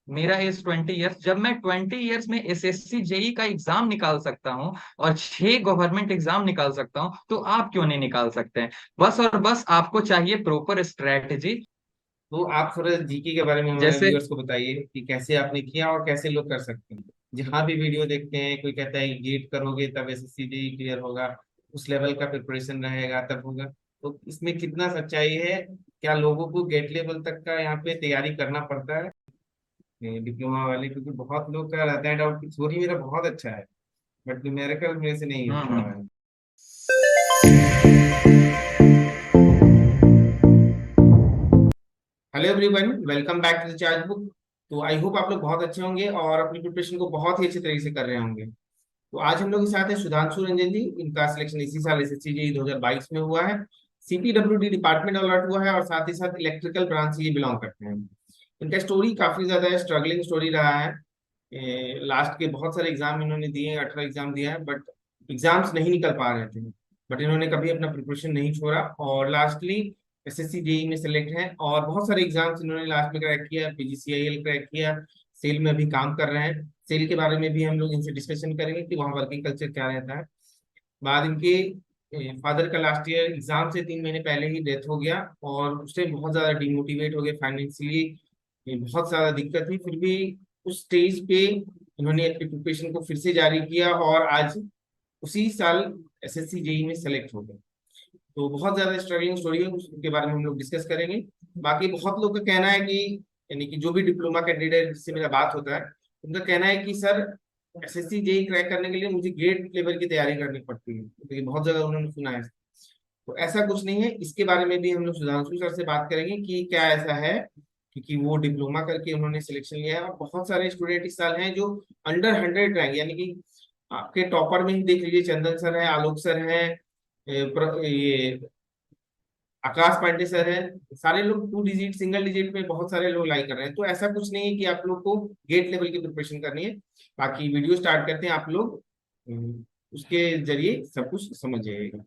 मेरा as 20 years, जब मैं 20 ईयर्स में एसएससी जेई का एग्जाम निकाल सकता हूँ और 6 गवर्नमेंट एग्जाम निकाल सकता हूँ, तो आप क्यों नहीं निकाल सकते हैं? बस और बस आपको चाहिए प्रॉपर स्ट्रेटेजी। तो आप थोड़ा जीके के बारे में हमारे जैसे व्यूअर्स को बताइए कि कैसे आपने किया और कैसे लोग कर सकते हैं। जहाँ भी वीडियो देखते हैं कोई कहता है गेट करोगे तब एसएससी जेईई क्लियर होगा, उस लेवल का प्रिपरेशन रहेगा तब होगा। तो इसमें कितना सच्चाई है? क्या लोगों को गेट लेवल तक का यहाँ पे तैयारी करना पड़ता है डिप्लोमा वाले? क्योंकि बहुत लोग का रहता है डाउट कि थ्योरी मेरा बहुत अच्छा है बट न्यूमेरिकल मेरे से नहीं हो रहा है। Hello everyone, welcome back to the charge book. तो आई होप आप लोग बहुत अच्छे होंगे और अपनी प्रिपरेशन को बहुत ही अच्छे तरीके से कर रहे होंगे। तो आज हम लोग के साथ है सुधांशु रंजन जी। इनका सिलेक्शन इसी साल एसएससी जेईई 2022 में हुआ है। सीपीडब्ल्यूडी डिपार्टमेंट अलर्ट हुआ है और साथ ही साथ इलेक्ट्रिकल ब्रांच से ये बिलोंग करते हैं। इनका स्टोरी काफी ज्यादा है, स्ट्रगलिंग स्टोरी रहा है। लास्ट के बहुत सारे एग्जाम इन्होंने दिए हैं, 18 एग्जाम दिया है बट एग्जाम्स नहीं निकल पा रहे थे। बट इन्होंने कभी अपना प्रिपरेशन नहीं छोड़ा और लास्टली एसएससी जेईई में सेलेक्ट हैं और बहुत सारे एग्जाम्स इन्होंने लास्ट में क्रैक किया, पीजीसीआईएल क्रैक किया। सेल में अभी काम कर रहे हैं। सेल के बारे में भी हम लोग इनसे डिस्कशन करेंगे कि वहाँ वर्किंग कल्चर क्या रहता है। बाद इनके फादर का लास्ट ईयर एग्जाम से 3 महीने पहले ही डेथ हो गया और उस टाइम बहुत ज्यादा डिमोटिवेट हो गए फाइनेंशियली। बहुत ज्यादा दिक्कत थी, फिर भी उस स्टेज पे इन्होंने अपनी प्रिपरेशन को फिर से जारी किया और आज उसी साल एसएससी जेईई में सेलेक्ट हो गए। तो बहुत ज्यादा स्ट्रगलिंग स्टोरी है, उसके बारे में हम लोग डिस्कस करेंगे। बाकी बहुत लोग का कहना है कि यानी कि जो भी डिप्लोमा कैंडिडेट जिससे मेरा बात होता है उनका कहना है कि सर एसएससी जेई क्रैक करने के लिए मुझे गेट लेवल की तैयारी करनी पड़ती है, क्योंकि बहुत जगह उन्होंने सुना है। तो ऐसा कुछ नहीं है, इसके बारे में भी हम लोग सुधांशु सर से बात करेंगे कि क्या ऐसा है, क्योंकि वो डिप्लोमा करके उन्होंने सिलेक्शन लिया है और बहुत सारे स्टूडेंट इस साल हैं जो अंडर 100 रैंक, यानी कि आपके टॉपर में ही देख लीजिए, चंदन सर है, आलोक सर है, ये आकाश पांडे सर है। सारे लोग 2 डिजिट सिंगल डिजिट में बहुत सारे लोग लाई कर रहे हैं। तो ऐसा कुछ नहीं है कि आप लोग को गेट लेवल की प्रिपरेशन करनी है। बाकी वीडियो स्टार्ट करते हैं, आप लोग उसके जरिए सब कुछ समझ जाइएगा।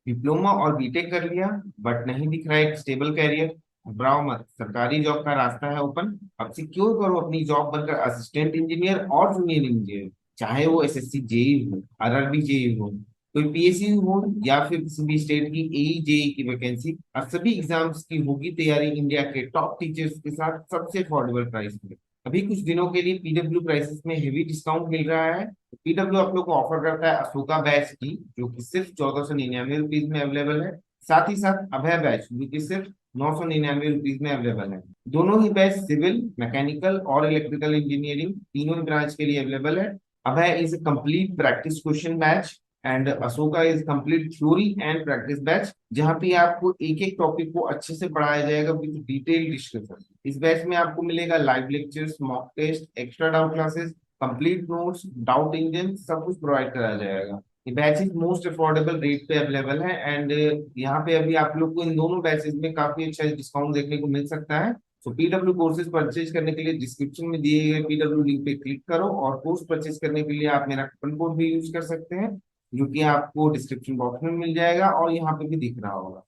डिप्लोमा और बीटेक कर लिया बट नहीं दिख रहा है एक स्टेबल कैरियर, घबराओ मत, सरकारी जॉब का रास्ता है ओपन। अब सिक्योर करो अपनी जॉब बनकर असिस्टेंट इंजीनियर और जूनियर इंजीनियर, चाहे वो एसएससी जेई हो, आरआरबी जेई हो, कोई पीएसयू हो या फिर किसी भी स्टेट की एई जेई की वैकेंसी। और सभी एग्जाम्स की होगी तैयारी इंडिया के टॉप टीचर्स के साथ सबसे अफोर्डेबल प्राइस में। अभी कुछ दिनों के लिए पीडब्ल्यू प्राइसेस में हेवी डिस्काउंट मिल रहा है। पीडब्ल्यू आप लोग को ऑफर करता है अशोका बैच की, जो कि सिर्फ 1499 रुपीज में अवेलेबल है। साथ ही साथ अभय बैच जो कि सिर्फ 999 रुपीज में अवेलेबल है। दोनों ही बैच सिविल, मैकेनिकल और इलेक्ट्रिकल इंजीनियरिंग तीनों ही ब्रांच के लिए अवेलेबल है। Abhay is complete practice question batch and Ashoka is complete theory and practice batch, जहाँ पे आपको एक एक टॉपिक को अच्छे से पढ़ाया जाएगा विद डिटेल डिस्कशन। इस बैच में आपको मिलेगा live lectures, mock test, extra doubt classes, complete notes, doubt engine, सब कुछ प्रोवाइड कराया जाएगा। ये बैचेस मोस्ट अफोर्डेबल रेट पे अवेलेबल है एंड यहाँ पे अभी आप लोग को इन दोनों बैचेस में काफी अच्छा डिस्काउंट देखने को मिल सकता है। तो पीडब्ल्यू कोर्सेज परचेज करने के लिए डिस्क्रिप्शन में दिए गए पीडब्ल्यू लिंक पे क्लिक करो और कोर्स परचेज करने के लिए आप मेरा कूपन कोड भी यूज कर सकते हैं, जो कि आपको डिस्क्रिप्शन बॉक्स में मिल जाएगा और यहाँ पे भी दिख रहा होगा।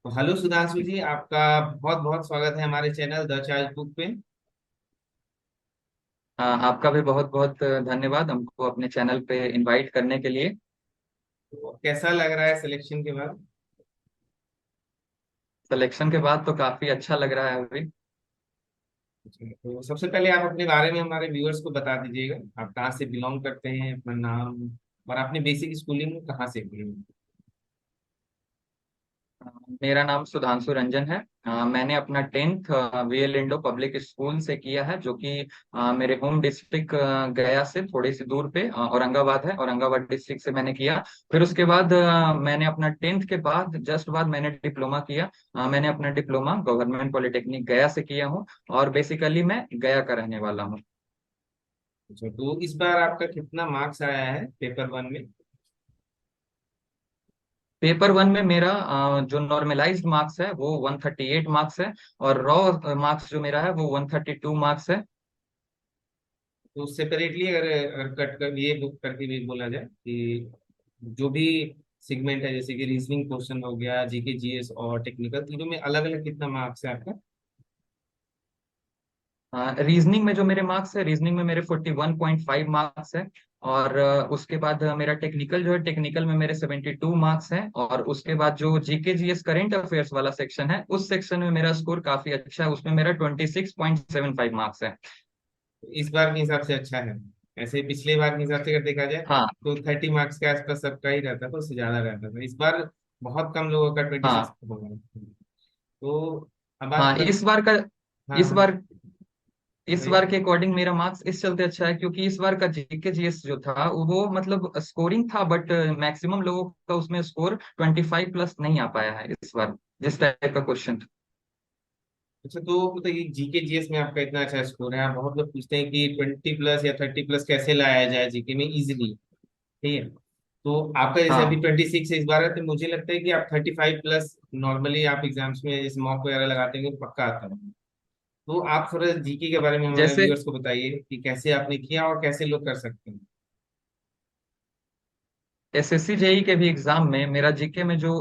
तो हेलो सुधांशु जी, आपका बहुत बहुत स्वागत है हमारे चैनल द चार्ज बुक पे। आपका भी बहुत बहुत धन्यवाद हमको अपने चैनल पे इनवाइट करने के लिए। तो कैसा लग रहा है सिलेक्शन के बाद? सिलेक्शन के बाद तो काफी अच्छा लग रहा है अभी। तो सबसे पहले आप अपने बारे में हमारे व्यूअर्स को बता दीजिएगा, आप कहाँ से बिलोंग करते हैं, अपना नाम और आपने बेसिक स्कूलिंग कहाँ से की है? अ, मेरा नाम सुधांशु रंजन है। मैंने अपना 10th V L Indo public school से किया है, जो कि मेरे होम डिस्ट्रिक्ट गया से थोड़ी सी दूर पे औरंगाबाद है। औरंगाबाद डिस्ट्रिक्ट से मैंने किया। फिर उसके बाद मैंने अपना 10th के बाद जस्ट बाद मैंने डिप्लोमा किया। मैंने अपना डिप्लोमा गवर्नमेंट पॉलिटेक्निक गया से किया हूँ और बेसिकली मैं गया का रहने वाला हूँ। अच्छा, तो इस बार आपका कितना मार्क्स आया है पेपर 1 में? पेपर वन में मेरा जो नॉर्मलाइज्ड मार्क्स है वो 138 मार्क्स है, और रॉ मार्क्स जो मेरा है वो 132 मार्क्स है। तो सेपरेटली अगर कट कर ये बुक करके भी बोला जाए कि जो भी सेगमेंट है, जैसे कि रीजनिंग क्वेश्चन हो गया, जीके जीएस और टेक्निकल, तीनों में अलग अलग कितना मार्क्स है आपका? रीजनिंग में जो मेरे मार्क्स है, रीजनिंग में मेरे 41.5 मार्क्स है। और उसके बाद मेरा टेक्निकल जो है, टेक्निकल में मेरे 72 मार्क्स हैं। और उसके बाद जो जीके जीएस करंट अफेयर्स वाला सेक्शन है, उस सेक्शन में मेरा स्कोर काफी अच्छा है, उसमें मेरा 26.75 मार्क्स है। इस बार के हिसाब से अच्छा है। ऐसे पिछले बार के हिसाब से अगर देखा जाए हाँ। तो 30 मार्क्स के आसपास सबका ही रहता था, उससे ज्यादा रहता था। इस बार बहुत कम लोगों का 26 हाँ। होगा। तो अब बात हाँ कर। इस बार का, हाँ इस हाँ, बार इस बताइए। बार के अकॉर्डिंग मेरा मार्क्स इस चलते अच्छा है क्योंकि इस बार का जीके जीएस जो था वो मतलब स्कोरिंग था, बट मैक्सिमम लोगों का उसमें स्कोर 25 प्लस नहीं आ पाया है इस बार, जिस टाइप का क्वेश्चन था। अच्छा, तो बताइए जीके जीएस में आपका इतना अच्छा स्कोर है, आप बहुत लोग पूछते हैं कि 20 प्लस या 30 प्लस कैसे लाया जाए जीके में इजिली। ठीक है। तो आपका जैसे अभी हाँ। 26 है इस बार है, तो मुझे लगता है कि आप 35 प्लस नॉर्मली आप एग्जाम्स में जैसे मॉक वगैरह लगाते हैं तो पक्का आता है। तो आप थोड़ा जीके के बारे में हमारे जैसे व्यूअर्स को बताइए कि कैसे आपने किया और कैसे लोग कर सकते हैं। एसएससी जेई के भी एग्जाम में मेरा जीके में जो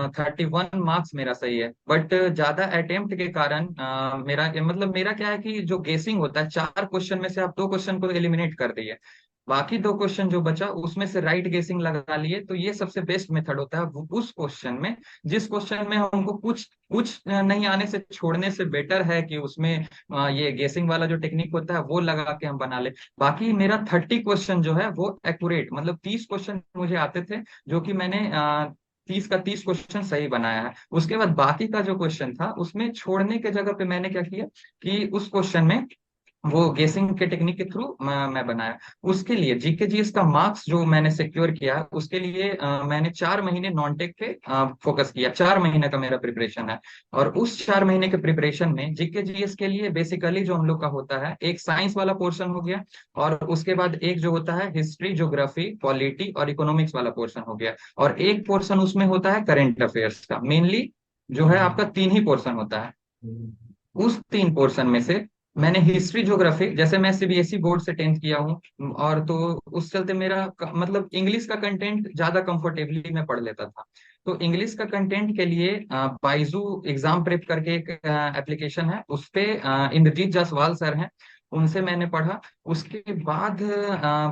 31 मार्क्स मेरा सही है, बट ज्यादा अटेम्प्ट के कारण मेरा मतलब मेरा क्या है कि जो गेसिंग होता है, 4 क्वेश्चन में से आप 2 क्वेश्चन को एलिमिनेट कर दिए, बाकी 2 क्वेश्चन जो बचा उसमें से राइट गेसिंग लगा लिए, तो ये सबसे बेस्ट मेथड होता है उस क्वेश्चन में जिस क्वेश्चन में हमको कुछ कुछ नहीं आने से छोड़ने से बेटर है कि उसमें ये गेसिंग वाला जो टेक्निक होता है वो लगा के हम बना ले। बाकी मेरा 30 क्वेश्चन जो है वो एक्यूरेट, मतलब 30 क्वेश्चन मुझे आते थे, जो कि मैंने 30 का 30 क्वेश्चन सही बनाया है। उसके बाद बाकी का जो क्वेश्चन था उसमें छोड़ने के जगह पे मैंने क्या किया कि उस क्वेश्चन में वो गेसिंग के टेक्निक के थ्रू मैं बनाया। उसके लिए जीके जीएस का मार्क्स जो मैंने सिक्योर किया, उसके लिए मैंने 4 महीने नॉन टेक पे फोकस किया, 4 महीने का मेरा प्रिपरेशन है। और उस 4 महीने के प्रिपरेशन में जीके जीएस के लिए बेसिकली जो हम लोग का होता है, एक साइंस वाला पोर्शन हो गया, और उसके बाद एक जो होता है हिस्ट्री, ज्योग्राफी, पॉलिटी और इकोनॉमिक्स वाला पोर्शन हो गया, और एक पोर्शन उसमें होता है करेंट अफेयर्स का। मेनली जो है आपका 3 ही पोर्शन होता है। हम्म, उस 3 पोर्शन में से मैंने हिस्ट्री ज्योग्राफी, जैसे मैं सीबीएसई बोर्ड से 10th किया हूँ, और तो उस चलते मेरा मतलब इंग्लिश का कंटेंट ज्यादा कंफर्टेबली मैं पढ़ लेता था। तो इंग्लिश का कंटेंट के लिए बाइजू एग्जाम प्रेप करके एक एप्लीकेशन है, उस पे इंद्रजीत जायसवाल सर हैं, उनसे मैंने पढ़ा। उसके बाद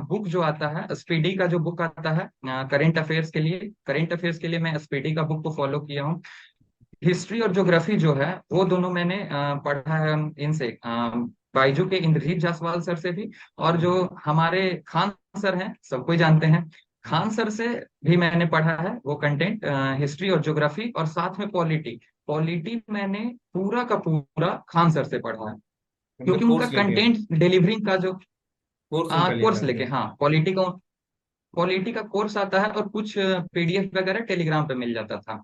बुक जो आता है, स्पीडी का जो बुक आता है करेंट अफेयर्स के लिए, करेंट अफेयर्स के लिए मैं स्पीडी का बुक को फॉलो किया हूँ। हिस्ट्री और ज्योग्राफी जो है वो दोनों मैंने पढ़ा है इनसे, बायजू के इंद्रजीत जायसवाल सर से भी, और जो हमारे खान सर हैं सबको ही जानते हैं, खान सर से भी मैंने पढ़ा है वो कंटेंट, हिस्ट्री और ज्योग्राफी। और साथ में पॉलिटी, पॉलिटी मैंने पूरा का पूरा खान सर से पढ़ा है, क्योंकि मतलब उनका कोर्स लेके, कंटेंट डिलीवरिंग का जो कोर्स उनका लिया था कोर्स लेके, आपने। हाँ पॉलिटी का कोर्स आता है, और कुछ पीडीएफ वगैरह टेलीग्राम पे मिल जाता था।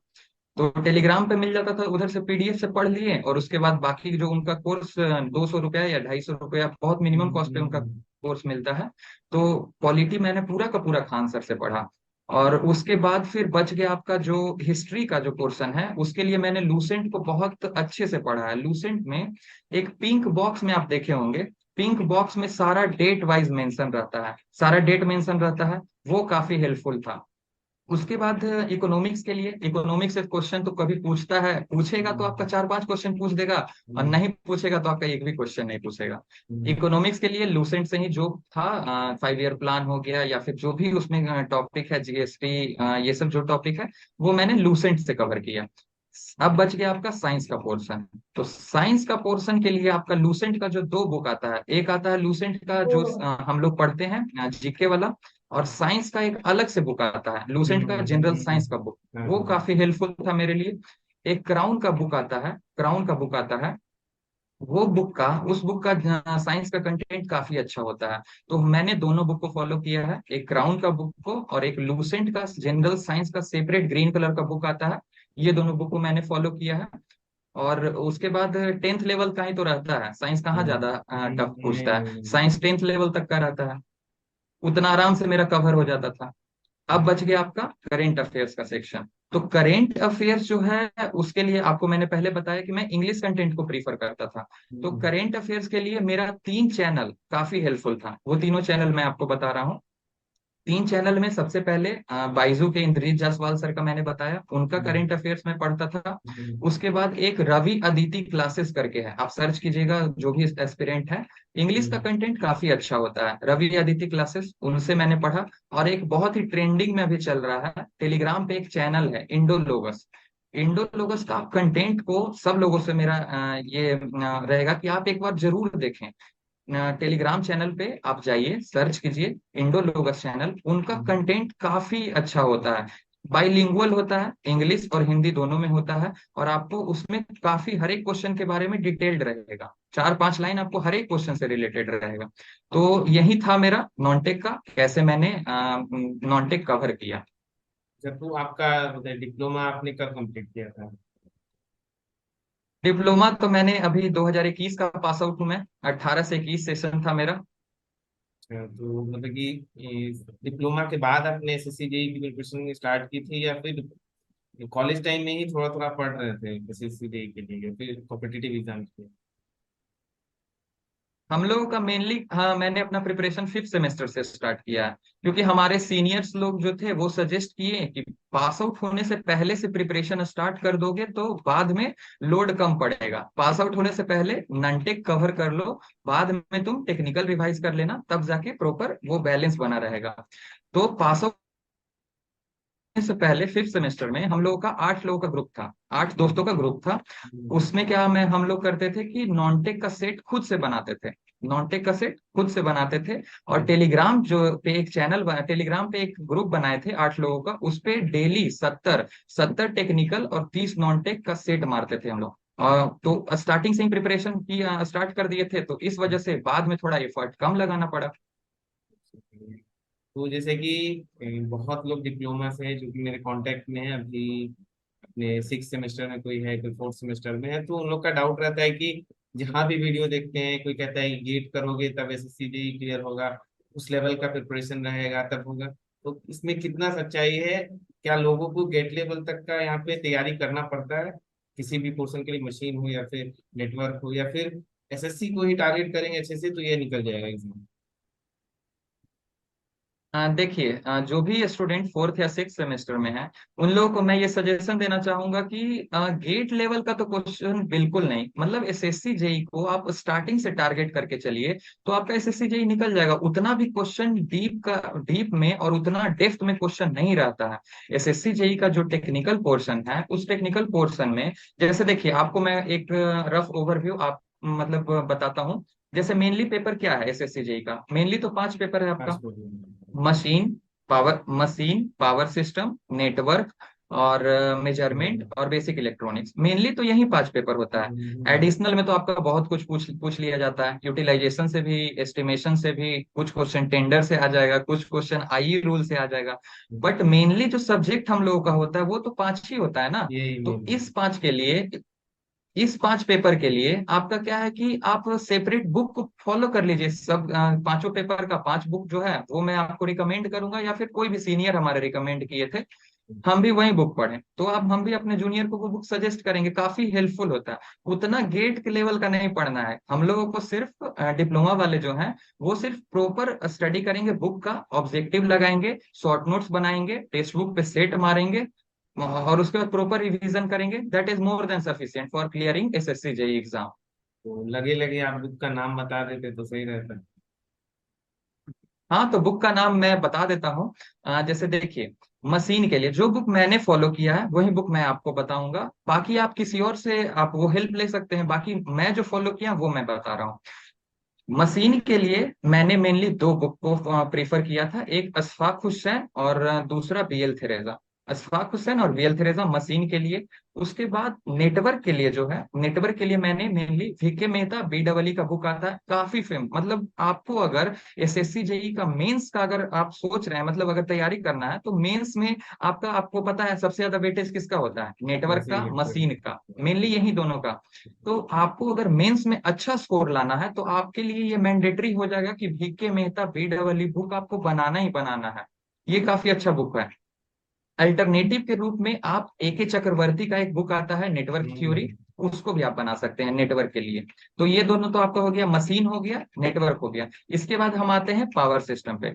तो टेलीग्राम पे मिल जाता था, उधर से पीडीएफ से पढ़ लिए, और उसके बाद बाकी जो उनका कोर्स 200 रुपया या 250 रुपया बहुत मिनिमम कॉस्ट पे उनका कोर्स मिलता है। तो पॉलिटी मैंने पूरा का पूरा खान सर से पढ़ा। और उसके बाद फिर बच गया आपका जो हिस्ट्री का जो पोर्शन है, उसके लिए मैंने लूसेंट को बहुत अच्छे से पढ़ा है। लूसेंट में एक पिंक बॉक्स में आप देखे होंगे, पिंक बॉक्स में सारा डेट वाइज मेंशन रहता है, सारा डेट मेंशन रहता है, वो काफी हेल्पफुल था। उसके बाद इकोनॉमिक्स के लिए, इकोनॉमिक्स से क्वेश्चन तो कभी पूछता है, पूछेगा तो आपका 4 5 क्वेश्चन पूछ देगा, और नहीं पूछेगा तो आपका एक भी क्वेश्चन नहीं पूछेगा। इकोनॉमिक्स के लिए लूसेंट से ही जो था, 5 ईयर प्लान हो गया या फिर जो भी उसमें टॉपिक है, जीएसटी, ये सब जो टॉपिक है वो मैंने लूसेंट से कवर किया। अब बच गया आपका साइंस का पोर्शन। तो साइंस का पोर्शन के लिए आपका लूसेंट का जो 2 बुक आता है, एक आता है लूसेंट का जो हम लोग पढ़ते हैं जीके वाला, और साइंस का एक अलग से बुक आता है लूसेंट का, जनरल साइंस का बुक, हाँ वो हाँ। काफी हेल्पफुल था मेरे लिए। एक क्राउन का बुक आता है, क्राउन का बुक आता है, वो बुक का, उस बुक का साइंस का कंटेंट काफी अच्छा होता है। तो मैंने दोनों बुक को फॉलो किया है, एक क्राउन का बुक को और एक लूसेंट का जनरल साइंस का सेपरेट ग्रीन कलर का बुक आता है, ये दोनों बुक को मैंने फॉलो किया है। और उसके बाद 10th लेवल का ही तो रहता है, साइंस कहाँ ज्यादा टफ नहीं पूछता है, नहीं साइंस 10th लेवल तक का रहता है, उतना आराम से मेरा कवर हो जाता था। अब बच गया आपका करेंट अफेयर्स का सेक्शन। तो करेंट अफेयर्स जो है उसके लिए आपको मैंने पहले बताया कि मैं इंग्लिश कंटेंट को प्रीफर करता था। तो नहीं। करेंट अफेयर्स के लिए मेरा 3 चैनल काफी हेल्पफुल था, वो तीनों चैनल मैं आपको बता रहा हूँ। तीन चैनल में सबसे पहले बाइजू के इंद्रजीत जायसवाल सर का मैंने बताया, उनका हम्म, करंट अफेयर्स में पढ़ता था। हम्म, उसके बाद एक रवि अदिति क्लासेस करके है, आप सर्च कीजिएगा, जो भी एस्पिरेंट है, इंग्लिश का हम्म, कंटेंट काफी अच्छा होता है, रवि अदिति क्लासेस, उनसे मैंने पढ़ा। और एक बहुत ही ट्रेंडिंग में अभी चल रहा है, टेलीग्राम पे एक चैनल है इंडोलोगस। इंडोलोगस का कंटेंट को सब लोगों से मेरा ये रहेगा कि आप एक बार जरूर देखें। टेलीग्राम चैनल पे आप जाइए, सर्च कीजिए इंडोलोगस चैनल, उनका हम्म। कंटेंट काफी अच्छा होता है, बाइलिंगुअल होता है, इंग्लिश और हिंदी दोनों में होता है। और आपको उसमें काफी हर एक क्वेश्चन के बारे में डिटेल्ड रहेगा, 4-5 लाइन आपको हर एक क्वेश्चन से रिलेटेड रहेगा। तो यही था मेरा नॉनटेक का, कैसे मैंने नॉनटेक कवर किया। जब तो आपका मतलब डिप्लोमा आपने कब कंप्लीट किया था? डिप्लोमा तो मैंने अभी 2021 का पास आउट हूं मैं, 18 से 21 सेशन था मेरा। अच्छा, तो मतलब कि डिप्लोमा के बाद आपने एसएससी जेई की प्रिपरेशन स्टार्ट की थी, या फिर कॉलेज टाइम में ही थोड़ा थोड़ा पढ़ रहे थे एसएससी जेई के लिए, या फिर कॉम्पिटिटिव एग्जाम के लिए? हम लोगों का मेनली, हाँ, मैंने अपना प्रिपरेशन 5th सेमेस्टर से स्टार्ट किया है, क्योंकि हमारे सीनियर्स लोग जो थे वो सजेस्ट किए कि पास आउट होने से पहले से प्रिपरेशन स्टार्ट कर दोगे तो बाद में लोड कम पड़ेगा, पास आउट होने से पहले ननटेक कवर कर लो, बाद में तुम टेक्निकल रिवाइज कर लेना, तब जाके प्रॉपर वो बैलेंस बना रहेगा। तो पास आउट से पहले 5th सेमेस्टर में हम लोगों का 8 लोगों का ग्रुप था, 8 दोस्तों का ग्रुप था। हम्म, उसमें क्या मैं हम लोग करते थे कि नॉनटेक का सेट खुद से बनाते थे, नॉनटेक का सेट खुद से बनाते थे। और हम्म, टेलीग्राम जो पे एक चैनल बना, टेलीग्राम पे एक ग्रुप बनाए थे 8 लोगों का, उस पे डेली 70 टेक्निकल और 30 नॉनटेक का सेट मारते थे हम लोग। तो स्टार्टिंग से ही प्रिपरेशन की स्टार्ट कर दिए थे, तो इस वजह से बाद में थोड़ा एफर्ट कम लगाना पड़ा। तो जैसे कि बहुत लोग डिप्लोमा से है जो कि मेरे कांटेक्ट में है अभी, अपने 6th सेमेस्टर में कोई है, कोई 4th सेमेस्टर में है, तो उन लोग का डाउट रहता है कि जहाँ भी वीडियो देखते हैं कोई कहता है गेट करोगे तब एसएससी जेईई क्लियर होगा, उस लेवल का प्रिपरेशन रहेगा तब होगा। तो इसमें कितना सच्चाई है? क्या लोगों को गेट लेवल तक का यहाँ पे तैयारी करना पड़ता है, किसी भी पोर्शन के लिए, मशीन हो या फिर नेटवर्क हो, या फिर एसएससी को ही टारगेट करेंगे अच्छे से तो ये निकल जाएगा एग्जाम? देखिए, जो भी स्टूडेंट 4th या 6th सेमेस्टर में है, उन लोगों को मैं ये सजेशन देना चाहूंगा कि गेट लेवल का तो क्वेश्चन बिल्कुल नहीं, मतलब एसएससी जेई को आप स्टार्टिंग से टारगेट करके चलिए, तो आपका एसएससी जेई निकल जाएगा। उतना भी क्वेश्चन डीप में और उतना डेप्थ में क्वेश्चन नहीं रहता है। एसएससी जेई का जो टेक्निकल पोर्शन है, उस टेक्निकल पोर्शन में, जैसे देखिए, आपको मैं एक रफ ओवरव्यू आप मतलब बताता हूँ। जैसे मेनली पेपर क्या है एसएससी जेई का, मेनली तो 5 पेपर है आपका। Passport. Machine, power system, network और मेजरमेंट और बेसिक इलेक्ट्रॉनिक्स, मेनली तो यही 5 पेपर होता है। एडिशनल में तो आपका बहुत कुछ पूछ पूछ लिया जाता है, यूटिलाइजेशन से भी, एस्टिमेशन से भी, कुछ क्वेश्चन टेंडर से आ जाएगा, कुछ क्वेश्चन आई रूल से आ जाएगा। बट मेनली जो सब्जेक्ट हम लोगों का होता है वो तो 5 ही होता है ना। यही तो मेन। इस 5 पेपर के लिए आपका क्या है कि आप सेपरेट बुक को फॉलो कर लीजिए, सब 5 पेपर का 5 बुक जो है वो मैं आपको रिकमेंड करूंगा, या फिर कोई भी सीनियर हमारे रिकमेंड किए थे, हम भी वही बुक पढ़ें, तो अब हम भी अपने जूनियर को वो बुक सजेस्ट करेंगे, काफी हेल्पफुल होता है। उतना गेट के लेवल का नहीं पढ़ना है हम लोगों को, सिर्फ डिप्लोमा वाले जो हैं वो सिर्फ प्रॉपर स्टडी करेंगे, बुक का ऑब्जेक्टिव लगाएंगे, शॉर्ट नोट्स बनाएंगे, टेक्स्ट बुक पे सेट मारेंगे, और उसके बाद प्रॉपर रिवीजन करेंगे, that is more than sufficient for clearing SSC JE exam. तो लगे लगे आप बुक का नाम बता देते तो सही रहता। हाँ, तो बुक का नाम मैं बता देता हूँ। जैसे देखिए, मशीन के लिए जो बुक मैंने फॉलो किया है वही बुक मैं आपको बताऊंगा, बाकी आप किसी और से आप वो हेल्प ले सकते हैं, बाकी मैं जो फॉलो किया वो मैं बता रहा हूँ। मशीन के लिए मैंने मेनली 2 बुक को प्रेफर किया था, एक अशफाक हुसैन और दूसरा बीएल थेरेजा। अशफाक हुसैन और बीएल थेरेजा मशीन के लिए। उसके बाद नेटवर्क के लिए जो है, नेटवर्क के लिए मैंने मेनली वीके मेहता बीडब्ल्यू का बुक आता है, काफी फेम, मतलब आपको अगर एसएससी जेई का मेंस का अगर आप सोच रहे हैं, मतलब अगर तैयारी करना है, तो मेंस में आपका, आपको पता है सबसे ज्यादा वेटेज किसका होता है, नेटवर्क वैसे का, मशीन इलेक्ट्रॉनिक। का, मेनली यही दोनों का। तो आपको अगर मेंस में अच्छा स्कोर लाना है तो आपके लिए ये मैंडेटरी हो जाएगा कि वीके मेहता बीडब्ल्यू बुक आपको बनाना ही बनाना है। ये काफी अच्छा बुक है। अल्टरनेटिव के रूप में आप एके चक्रवर्ती का एक बुक आता है, नेटवर्क थ्योरी, हम्म, उसको भी आप बना सकते हैं नेटवर्क के लिए। तो ये दोनों तो आपका हो गया, मशीन हो गया, नेटवर्क हो गया। इसके बाद हम आते हैं पावर सिस्टम पे।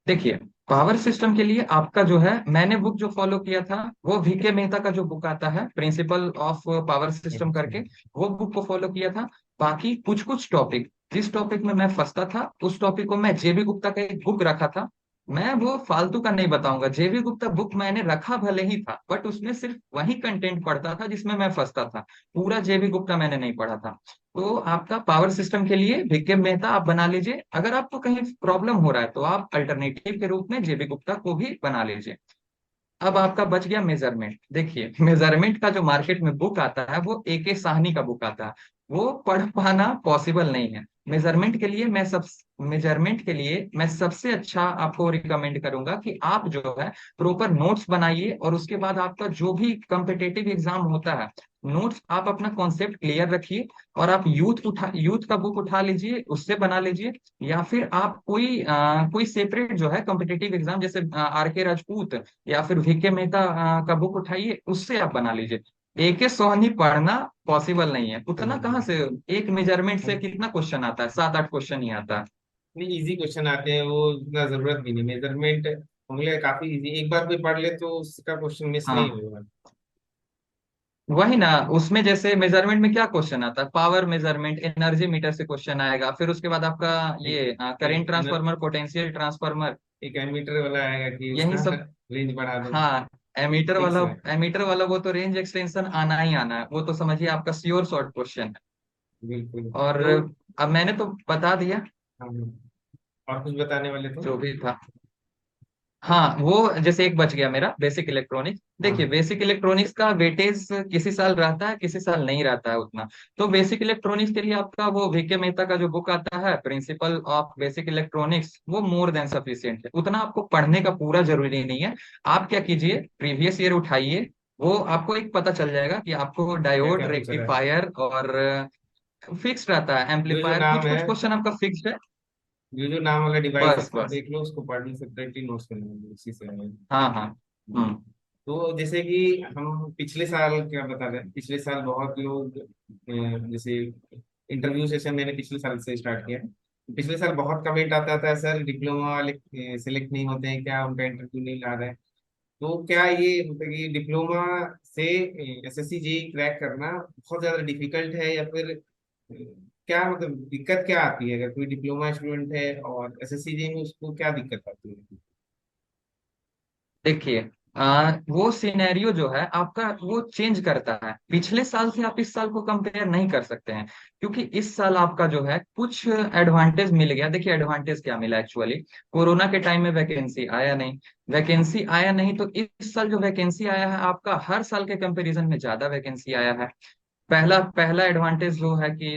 देखिए, पावर सिस्टम के लिए आपका जो है, मैंने बुक जो फॉलो किया था वो वीके मेहता का जो बुक आता है, प्रिंसिपल ऑफ पावर सिस्टम अच्छा। करके, वो बुक को फॉलो किया था। बाकी कुछ कुछ टॉपिक, जिस टॉपिक में मैं फंसता था उस टॉपिक को मैं जेबी गुप्ता का एक बुक रखा था। मैं वो फालतू का नहीं बताऊंगा, जेबी गुप्ता बुक मैंने रखा भले ही था, बट उसमें सिर्फ वही कंटेंट पढ़ता था जिसमें मैं फंसता था। पूरा जेबी गुप्ता मैंने नहीं पढ़ा था। तो आपका पावर सिस्टम के लिए वीके मेहता आप बना लीजिए। अगर आपको कहीं प्रॉब्लम हो रहा है तो आप अल्टरनेटिव के रूप में जेबी गुप्ता को भी बना लीजिए। अब आपका बच गया मेजरमेंट। देखिए, मेजरमेंट का जो मार्केट में बुक आता है वो AK साहनी का बुक आता है। वो पढ़ पाना पॉसिबल नहीं है। मेजरमेंट के लिए मैं सबसे अच्छा आपको रिकमेंड करूंगा कि आप जो है प्रॉपर नोट्स बनाइए, और उसके बाद आपका जो भी कम्पिटेटिव एग्जाम होता है, नोट्स आप अपना कॉन्सेप्ट क्लियर रखिए। और आप यूथ का बुक उठा लीजिए, उससे बना लीजिए। या फिर आप कोई सेपरेट जो है कॉम्पिटेटिव एग्जाम, जैसे RK राजपूत या फिर VK मेहता का बुक उठाइए, उससे आप बना लीजिए। AK सोहनी पढ़ना पॉसिबल नहीं है, उतना कहाँ से। एक मेजरमेंट से कितना क्वेश्चन आता है, 7 8 क्वेश्चन ही आता है। नहीं, इजी क्वेश्चन आते हैं, वो इतना जरूरत भी नहीं मेजरमेंट। होंगे काफी इजी, एक बार कोई पढ़ ले तो उसका क्वेश्चन मिस नहीं हाँ, होगा। वही ना। उसमें जैसे मेजरमेंट में क्या क्वेश्चन आता है, पावर मेजरमेंट, एनर्जी मीटर से क्वेश्चन आएगा। फिर उसके बाद आपका एक ये करंट एक ट्रांसफार्मर, पोटेंशियल ट्रांसफार्मर, एक एमीटर वाला आएगा कि यही उसका सब। रेंज बढ़ा दो। हाँ, एमीटर फिक्स वाला। है। एमीटर वाला वो तो रेंज एक्सटेंशन आना ही आना है, वो तो समझिए आपका श्योर शॉर्ट क्वेश्चन है। बिल्कुल। और तो अब मैंने तो बता दिया हम और कुछ बताने वाले थे। जो भी था। हाँ, वो जैसे एक बच गया मेरा, बेसिक इलेक्ट्रॉनिक्स। देखिए, हाँ। बेसिक इलेक्ट्रॉनिक्स का वेटेज किसी साल रहता है, किसी साल नहीं रहता है उतना। तो बेसिक इलेक्ट्रॉनिक्स के लिए आपका वो VK मेहता का जो बुक आता है, प्रिंसिपल ऑफ बेसिक इलेक्ट्रॉनिक्स, वो मोर देन सफिशियंट है। उतना आपको पढ़ने का पूरा जरूरी नहीं है। आप क्या कीजिए, प्रीवियस ईयर उठाइए। वो आपको एक पता चल जाएगा कि आपको क्या डायोड, क्या पूछा था? रेक्टिफायर और फिक्स रहता है, जो जो एम्पलीफायर, नाम कुछ है, कुछ क्वेश्चन आपका फिक्स है। जो नाम वाला डिवाइस है बस सब बस। देख लो, उसको पढ़ लो, सेपरेटली नोट्स कर लो, उसी से है। हाँ हाँ। हम्म। तो जैसे कि हम पिछले साल क्या बता रहे हैं, पिछले साल बहुत लोग जैसे इंटरव्यू सेशन मैंने पिछले साल से स्टार्ट किया है। पिछले साल बहुत कमेंट आता था, सर डिप्लोमा वाले सिलेक्ट नहीं होते हैं क्या, उनका इंटरव्यू नहीं ला रहे हैं। तो क्या ये मतलब कि डिप्लोमा से SSC जेई क्रैक करना बहुत ज्यादा डिफिकल्ट है, या फिर क्या मतलब दिक्कत क्या आती है अगर कोई डिप्लोमा स्टूडेंट है और SSC जेई में, उसको क्या दिक्कत आती है? देखिए, वो सिनेरियो जो है आपका वो चेंज करता है। पिछले साल से आप इस साल को कंपेयर नहीं कर सकते हैं, क्योंकि इस साल आपका जो है कुछ एडवांटेज मिल गया। देखिए, एडवांटेज क्या मिला एक्चुअली, कोरोना के टाइम में वैकेंसी आया नहीं। वैकेंसी आया नहीं तो इस साल जो वैकेंसी आया है आपका, हर साल के कंपैरिजन में ज्यादा वैकेंसी आया है। पहला पहला एडवांटेज जो है कि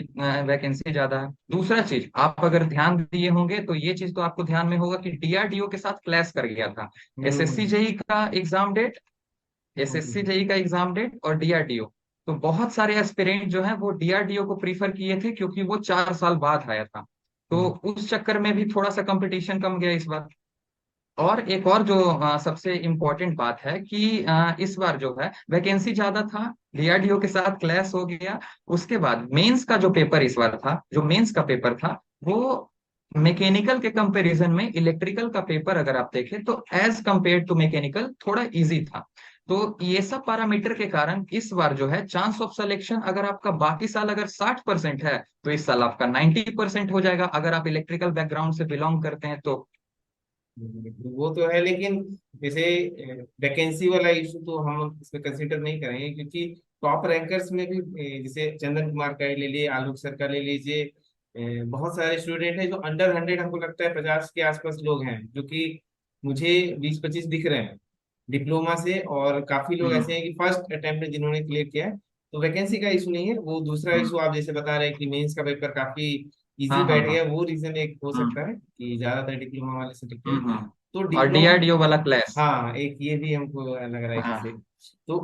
वैकेंसी ज्यादा है। दूसरा चीज, आप अगर ध्यान दिए होंगे तो ये चीज तो आपको ध्यान में होगा कि DRDO के साथ क्लैश कर गया था। एसएससी हम्म। जेई का एग्जाम डेट, एसएससी हम्म। जेई का एग्जाम डेट और DRDO। तो बहुत सारे एस्पिरेंट जो हैं वो DRDO को प्रीफर किए थे, क्योंकि वो 4 साल बाद आया था। तो हम्म। उस चक्कर में भी थोड़ा सा कंपटीशन कम गया इस बार। और एक और जो सबसे इम्पोर्टेंट बात है कि इस बार जो है वैकेंसी ज्यादा था, DRDO के साथ क्लैश हो गया। उसके बाद मेंस का जो पेपर इस बार था, जो मेंस का पेपर था, वो मैकेनिकल के कंपैरिजन में इलेक्ट्रिकल का पेपर अगर आप देखें तो एज कंपेयर टू मैकेनिकल थोड़ा इजी था। तो ये सब पैरामीटर के कारण इस बार जो है चांस ऑफ सिलेक्शन, अगर आपका बाकी साल अगर 60% है तो इस साल आपका 90% हो जाएगा, अगर आप इलेक्ट्रिकल बैकग्राउंड से बिलोंग करते हैं तो। वो तो है, लेकिन जैसे वैकेंसी वाला इशू तो हम इसमें कंसीडर नहीं करेंगे, क्योंकि टॉप रैंकर्स में भी जैसे चंदन कुमार का ही ले लीजिए, आलोक सर का ले लीजिए, बहुत सारे स्टूडेंट हैं जो अंडर 100, हमको लगता है 50 के आसपास लोग हैं, जो कि मुझे 20 25 दिख रहे हैं डिप्लोमा से, और काफी लोग ऐसे हम्म हैं कि फर्स्ट अटेम्प्ट में जिन्होंने क्लियर किया है। तो वैकेंसी का इशू नहीं है, वो दूसरा हम्म। इशू आप जैसे बता रहे हैं कि मेंस का पेपर काफी इजी हाँ हाँ बैठ हाँ। गया, वो रीजन एक हो हम्म सकता है कि ज्यादातर डिप्लोमा वाले से टिकते हैं। तो और डिप्लोमा, DRDO वाला क्लैश। हाँ एक ये भी हमको लग रहा है इससे। हाँ। तो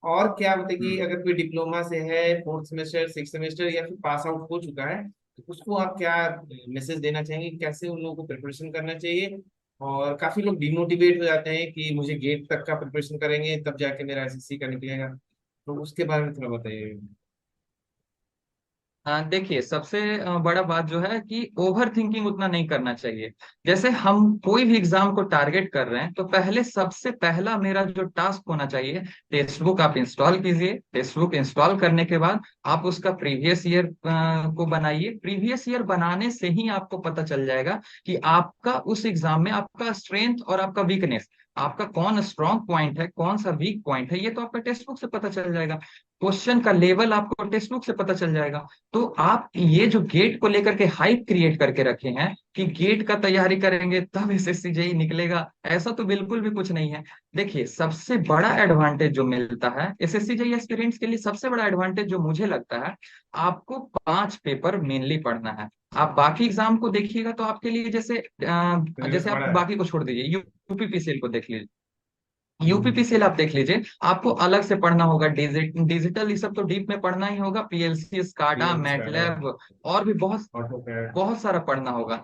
और क्या बताइए कि हम्म। अगर कोई डिप्लोमा से है, फोर्थ सेमेस्टर, सिक्स सेमेस्टर, या फिर पास आउट हो चुका है, तो उसको आप क्या मैसेज देना चाहेंगे कि कैसे उन लोगों को प्रिपरेशन करना चाहिए? और काफी लोग डिमोटिवेट हो जाते हैं कि मुझे गेट तक का प्रिपरेशन करेंगे तब जाके मेरा SSC का निकलेगा, तो उसके बारे में थोड़ा बताइए। देखिए, सबसे बड़ा बात जो है कि ओवर थिंकिंग उतना नहीं करना चाहिए। जैसे हम कोई भी एग्जाम को टारगेट कर रहे हैं, तो पहले सबसे पहला मेरा जो टास्क होना चाहिए, टेक्स्ट बुक आप इंस्टॉल कीजिए। टेक्स्ट बुक इंस्टॉल करने के बाद आप उसका प्रीवियस ईयर को बनाइए। प्रीवियस ईयर बनाने से ही आपको पता चल जाएगा कि आपका उस एग्जाम में आपका स्ट्रेंथ और आपका वीकनेस, आपका कौन स्ट्रॉन्ग पॉइंट है, कौन सा वीक पॉइंट है, ये तो आपका टेक्स्ट बुक से पता चल जाएगा। क्वेश्चन का लेवल आपको टेक्स्ट बुक से पता चल जाएगा। तो आप ये जो गेट को लेकर के हाइप क्रिएट करके रखे हैं कि गेट का तैयारी करेंगे तब एसएससी जेई निकलेगा, ऐसा तो बिल्कुल भी कुछ नहीं है। देखिए, सबसे बड़ा एडवांटेज जो मिलता है एसएससी जेई एस्पिरेंट्स के लिए, सबसे बड़ा एडवांटेज जो मुझे लगता है, आपको 5 पेपर मेनली पढ़ना है। आप बाकी एग्जाम को देखिएगा तो आपके लिए जैसे सिलेबस जैसे आप बड़ा है। बाकी को छोड़ दीजिए, यूपीपीसीएल को देख लीजिए। यूपीपीसीएल आप देख लीजिए, आपको अलग से पढ़ना होगा। डिजिटल ये सब तो डीप में पढ़ना ही होगा, पीएलसी, स्काडा, पीएल स्टार्ट है, मैटलैब, और भी बहुत ऑटो कैड। बहुत सारा पढ़ना होगा।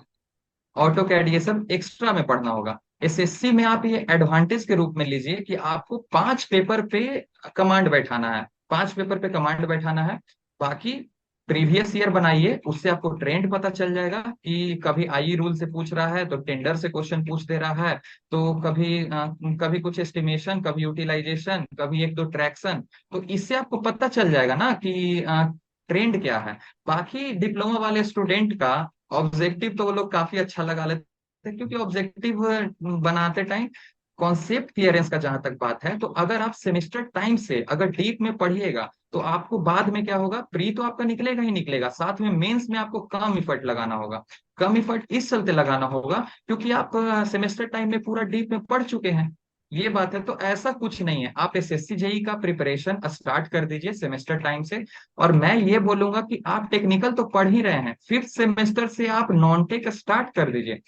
ऑटो कैड, ये सब एक्स्ट्रा में पढ़ना होगा। एसएससी में आप ये एडवांटेज के रूप में लीजिए कि आपको 5 पेपर पे कमांड बैठाना है, 5 पेपर पे कमांड बैठाना है। बाकी प्रीवियस ईयर बनाइए, उससे आपको ट्रेंड पता चल जाएगा कि कभी आई रूल से पूछ रहा है तो टेंडर से क्वेश्चन पूछ दे रहा है, तो कभी कुछ एस्टिमेशन, कभी यूटिलाइजेशन, कभी एक दो ट्रैक्शन। तो इससे आपको पता चल जाएगा ना कि ट्रेंड क्या है। बाकी डिप्लोमा वाले स्टूडेंट का ऑब्जेक्टिव तो वो लोग काफी अच्छा लगा लेते हैं, क्योंकि ऑब्जेक्टिव बनाते टाइम कॉन्सेप्ट क्लियरेंस का जहां तक बात है, तो अगर आप सेमेस्टर टाइम से अगर डीप में पढ़िएगा तो आपको बाद में क्या होगा, प्री तो आपका निकलेगा ही निकलेगा, साथ में मेंस में आपको कम इफर्ट लगाना होगा। कम इफर्ट इस चलते लगाना होगा क्योंकि आप सेमेस्टर टाइम में पूरा डीप में पढ़ चुके हैं। ये बात है, तो ऐसा कुछ नहीं है। आप एसएससी जेई का प्रिपरेशन स्टार्ट कर दीजिए सेमेस्टर टाइम से। और मैं ये बोलूंगा कि आप टेक्निकल तो पढ़ ही रहे हैं, 5th सेमेस्टर से आप नॉन टेक स्टार्ट कर दीजिए।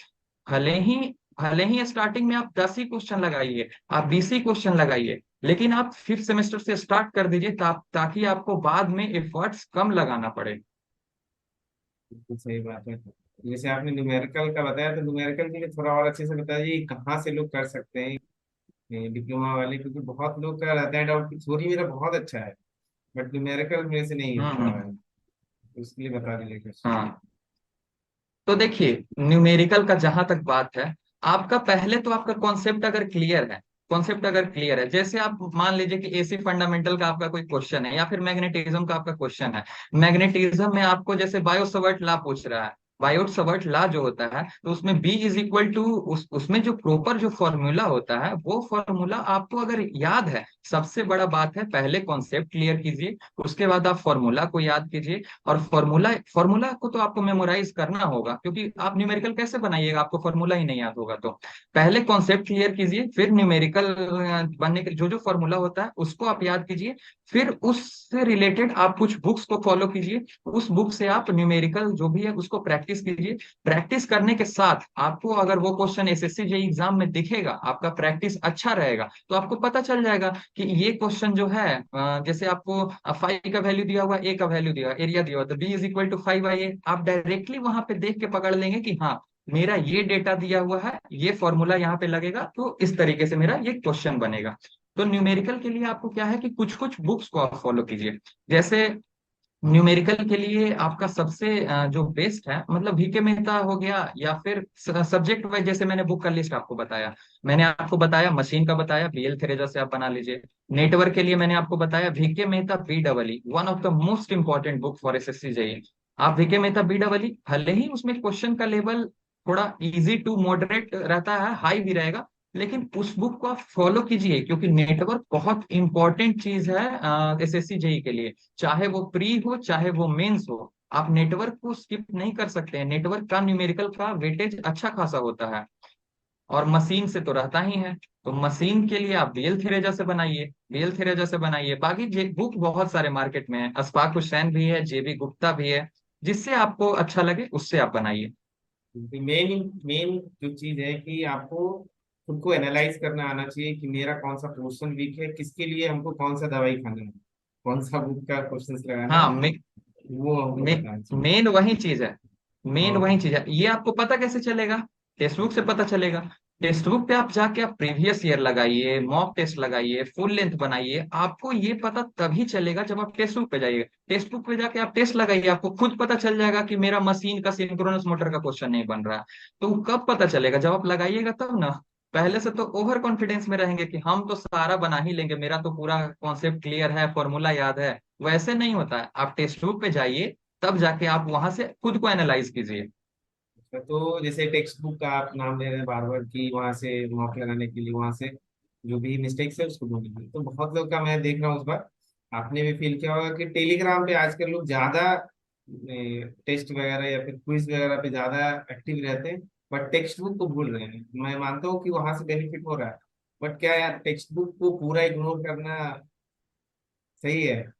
भले ही भले ही स्टार्टिंग में आप 10 ही क्वेश्चन लगाइए, आप 20 ही क्वेश्चन लगाइए, लेकिन आप 5th सेमेस्टर से स्टार्ट कर दीजिए ताकि आपको बाद में एफर्ट्स कम लगाना पड़े। बिल्कुल सही बात है। जैसे आपने न्यूमेरिकल का बताया, तो न्यूमेरिकल के लिए थोड़ा और अच्छे से बताइए, कहाँ से लोग कर सकते हैं डिप्लोमा वाले, क्योंकि बहुत लोग का रहता है डाउट कि थ्योरी मेरा बहुत अच्छा है बट न्यूमेरिकल मेरे से नहीं हो रहा हम्म। है। तो इसके लिए बता दीजिए कुछ। हाँ, तो देखिए, न्यूमेरिकल का जहां तक बात है, आपका पहले तो आपका कॉन्सेप्ट अगर क्लियर है, कॉन्सेप्ट अगर क्लियर है, जैसे आप मान लीजिए कि एसी फंडामेंटल का आपका कोई क्वेश्चन है, या फिर मैग्नेटिज्म का आपका क्वेश्चन है। मैग्नेटिज्म में आपको जैसे बायो सवर्ट लॉ पूछ रहा है, बायो सवर्ट लॉ जो होता है, तो उसमें बी इज इक्वल टू, उसमें जो प्रॉपर जो फॉर्मूला होता है, वो फॉर्मूला आपको अगर याद है, सबसे बड़ा बात है पहले कॉन्सेप्ट क्लियर कीजिए, उसके बाद आप फॉर्मूला को याद कीजिए। और फॉर्मूला फॉर्मूला को तो आपको मेमोराइज करना होगा, क्योंकि आप न्यूमेरिकल कैसे बनाइएगा, आपको फॉर्मूला ही नहीं याद होगा। तो पहले कॉन्सेप्ट क्लियर कीजिए, फिर न्यूमेरिकल बनने के जो जो फॉर्मूला होता है उसको आप याद कीजिए। फिर उससे रिलेटेड आप कुछ बुक्स को फॉलो कीजिए, उस बुक से आप न्यूमेरिकल जो भी है उसको प्रैक्टिस कीजिए। प्रैक्टिस करने के साथ आपको अगर वो क्वेश्चन एसएससी जेई एग्जाम में दिखेगा, आपका प्रैक्टिस अच्छा रहेगा, तो आपको पता चल जाएगा कि ये क्वेश्चन जो है, जैसे आपको 5 का वैल्यू दिया हुआ, ए का वैल्यू दिया हुआ, एरिया दिया हुआ, तो B is equal to 5 by A, आप डायरेक्टली वहां पे देख के पकड़ लेंगे कि हाँ, मेरा ये डेटा दिया हुआ है, ये फॉर्मूला यहाँ पे लगेगा, तो इस तरीके से मेरा ये क्वेश्चन बनेगा। तो न्यूमेरिकल के लिए आपको क्या है कि कुछ कुछ बुक्स को आप फॉलो कीजिए। जैसे न्यूमेरिकल के लिए आपका सबसे जो बेस्ट है, मतलब वीके मेहता हो गया, या फिर सब्जेक्ट वाइज, जैसे मैंने बुक का लिस्ट आपको बताया, मैंने आपको बताया मशीन का बताया, बीएल थेरेजा से आप बना लीजिए। नेटवर्क के लिए मैंने आपको बताया V K Mehta B double E, one of the most important book for SSC JE. आप V K Mehta B double E, भले ही उसमें क्वेश्चन का लेवल थोड़ा इजी टू मॉडरेट रहता है, हाई भी रहेगा, लेकिन उस बुक को आप फॉलो कीजिए, क्योंकि नेटवर्क बहुत इंपॉर्टेंट चीज है एसएससी जेई के लिए। चाहे वो प्री हो चाहे वो मेंस हो, आप नेटवर्क को स्किप नहीं कर सकते हैं। नेटवर्क का न्यूमेरिकल का वेटेज अच्छा खासा होता है, और मशीन से तो रहता ही है। तो मशीन के लिए आप बीएल थेरेजा से बनाइए, बीएल थेरेजा से बनाइए। बाकी बुक बहुत सारे मार्केट में है, अशफाक हुसैन भी है, जेबी गुप्ता भी है, जिससे आपको अच्छा लगे उससे आप बनाइए। मेन मेन जो चीज है कि आपको खुद को एनालाइज करना आना चाहिए कि मेरा कौन सा पोर्शन वीक है, किसके लिए हमको कौन सा दवाई खाना है, कौन सा बुक का क्वेश्चंस लगाना हाँ, है, वो हमको बताना चाहिए। मेन वही चीज है, मेन और वही चीज है। ये आपको पता कैसे चलेगा, टेक्स्ट बुक से पता चलेगा। टेक्स्ट बुक पे आप जाके आप प्रीवियस ईयर लगाइए, मॉक टेस्ट लगाइए, फुल लेंथ बनाइए, आपको ये पता तभी चलेगा जब आप टेक्स्ट बुक पे जाइए। टेक्स्ट बुक पे जाके आप टेस्ट लगाइए, आपको खुद पता चल जाएगा कि मेरा मशीन का सिंक्रोनस मोटर का क्वेश्चन नहीं बन रहा है। तो कब पता चलेगा? जब आप लगाइएगा तब ना। पहले से तो ओवर कॉन्फिडेंस में रहेंगे कि हम तो सारा बना ही लेंगे, मेरा तो पूरा कॉन्सेप्ट क्लियर है, फॉर्मूला याद है। वैसे नहीं होता है। आप टेक्स्ट बुक पे जाइए, तब जाके आप वहां से खुद को एनालाइज कीजिए। तो जैसे टेक्स्ट बुक का आप नाम ले रहे हैं बार बार कि वहां से मॉक लगाने के लिए वहां से जो भी मिस्टेक्स है उसको ढूंढेंगे, तो बहुत लोग का मैं देख रहा हूँ इस बार, आपने भी फील किया होगा कि टेलीग्राम पे आजकल लोग ज्यादा टेस्ट वगैरह या फिर क्विज वगैरह पे ज्यादा एक्टिव रहते हैं, बट टेक्स्ट बुक को भूल रहे हैं। मैं मानता हूँ कि वहां से बेनिफिट हो रहा है, बट क्या यार टेक्स्ट बुक को पूरा इग्नोर करना सही है?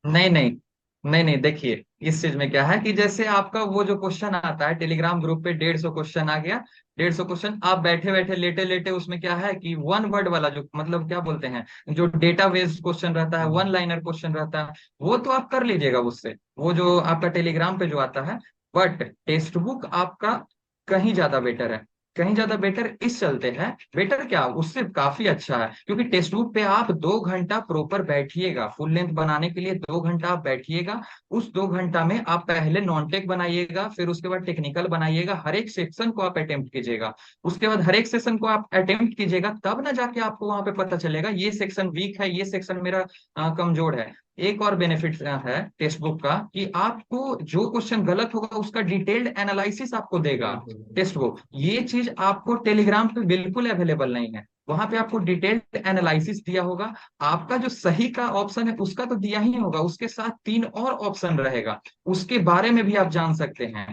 नहीं नहीं, नहीं नहीं, देखिए इस चीज में क्या है कि जैसे आपका वो जो क्वेश्चन आता है टेलीग्राम ग्रुप पे, 150 क्वेश्चन आ गया। 150 क्वेश्चन आप बैठे बैठे लेटे लेटे, उसमें क्या है कि वन वर्ड वाला जो मतलब क्या बोलते हैं, जो डेटा बेस्ड क्वेश्चन रहता है, वन लाइनर क्वेश्चन रहता है, वो तो आप कर लीजिएगा उससे, वो जो आपका टेलीग्राम पे जो आता है। बट टेक्स्ट बुक आपका कहीं ज्यादा बेटर है। कहीं ज्यादा बेटर इस चलते हैं, बेटर क्या, उससे काफी अच्छा है, क्योंकि टेक्स्ट बुक पे आप 2 घंटा प्रॉपर बैठिएगा, फुल लेंथ बनाने के लिए 2 घंटा आप बैठिएगा। उस 2 घंटा में आप पहले नॉन टेक बनाइएगा, फिर उसके बाद टेक्निकल बनाइएगा, हर एक सेक्शन को आप अटेम्प्ट कीजिएगा। उसके बाद हर एक सेक्शन को आप अटेम्प्ट कीजिएगा, तब ना जाके आपको वहां पे पता चलेगा ये सेक्शन वीक है, ये सेक्शन मेरा कमजोर है। एक और बेनिफिट है टेक्स्ट बुक का कि आपको जो क्वेश्चन गलत होगा उसका डिटेल्ड एनालिसिस आपको देगा बिल्कुल। Text book. ये चीज आपको टेलीग्राम पे बिल्कुल अवेलेबल नहीं है। वहां पे आपको डिटेल्ड एनालिसिस दिया होगा, आपका जो सही का ऑप्शन है उसका तो दिया ही होगा, उसके साथ 3 और ऑप्शन रहेगा, उसके बारे में भी आप जान सकते हैं।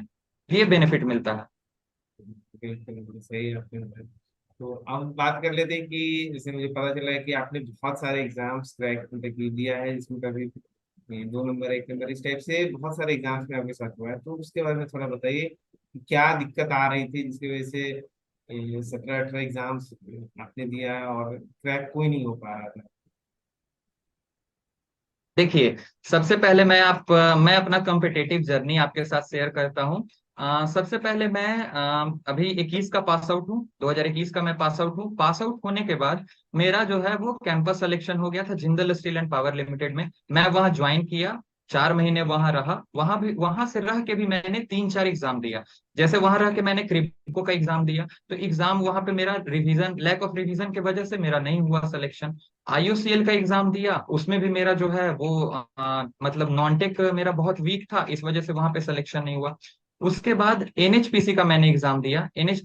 ये बेनिफिट मिलता है। बिल्कुल बिल्कुल सही है आपने बताया। तो अब बात कर लेते हैं कि जैसे मुझे पता चला है कि आपने बहुत सारे एग्जाम्स क्रैक मतलब दिया है, जिसमें कभी 2 नंबर 1 नंबर इस टाइप से बहुत सारे एग्जाम्स में आपके साथ हुआ है, तो उसके बारे में थोड़ा बताइए कि क्या दिक्कत आ रही थी जिसकी वजह से 17-18 एग्जाम्स आपने दिया और क्रैक कोई नहीं हो पा रहा था? देखिए, सबसे पहले मैं अपना कॉम्पिटिटिव जर्नी आपके साथ शेयर करता हूँ। सबसे पहले मैं अभी 21 का पास आउट हूँ, 2021 का मैं पास आउट हूँ। पास आउट होने के बाद मेरा जो है वो कैंपस सिलेक्शन हो गया था Jindal steel and power limited में। मैं वहां ज्वाइन किया, 4 महीने वहां रहा। वहां से रह के भी मैंने 3-4 एग्जाम दिया। जैसे वहां रह के मैंने क्रिप्को का एग्जाम दिया, तो एग्जाम वहां पे मेरा रिवीजन, लैक ऑफ रिवीजन की वजह से मेरा नहीं हुआ सिलेक्शन। आईयूसीएल का एग्जाम दिया, उसमें भी मेरा जो है वो मतलब नॉन टेक मेरा बहुत वीक था, इस वजह से वहां पे सिलेक्शन नहीं हुआ। उसके बाद एनएचपीसी का मैंने एग्जाम दिया। एनएच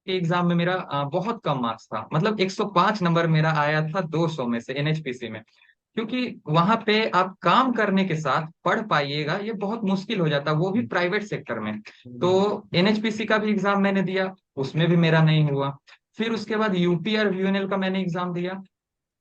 के एग्जाम में मेरा बहुत कम मार्क्स था, मतलब 105 नंबर मेरा आया था 200 में से एनएचपीसी में। क्योंकि वहां पे आप काम करने के साथ पढ़ पाइएगा ये बहुत मुश्किल हो जाता है, वो भी प्राइवेट सेक्टर में। तो हम्म। एनएचपीसी का भी एग्जाम मैंने दिया, उसमें भी मेरा नहीं हुआ। फिर उसके बाद यूपीआर वीएनएल का मैंने एग्जाम दिया।